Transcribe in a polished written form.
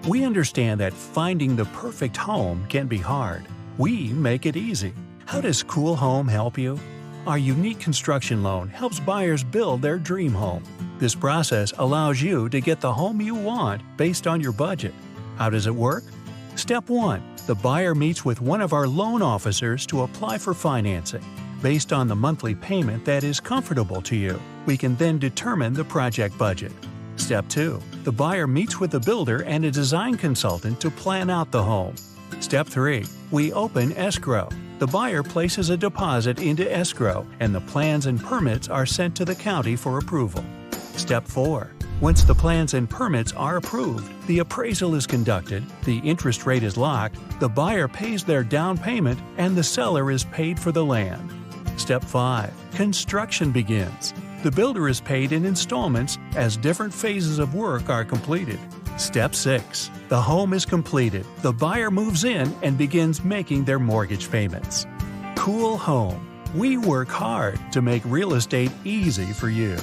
We understand that finding the perfect home can be hard. We make it easy. How does Cool Home help you? Our unique construction loan helps buyers build their dream home. This process allows you to get the home you want based on your budget. How does it work? Step 1. The buyer meets with one of our loan officers to apply for financing. Based on the monthly payment that is comfortable to you, we can then determine the project budget. Step 2. The buyer meets with the builder and a design consultant to plan out the home. Step 3. We open escrow. The buyer places a deposit into escrow, and the plans and permits are sent to the county for approval. Step 4. Once the plans and permits are approved, the appraisal is conducted, the interest rate is locked, the buyer pays their down payment, and the seller is paid for the land. Step 5. Construction begins. The builder is paid in installments as different phases of work are completed. Step 6. The home is completed. The buyer moves in and begins making their mortgage payments. Cool Home. We work hard to make real estate easy for you.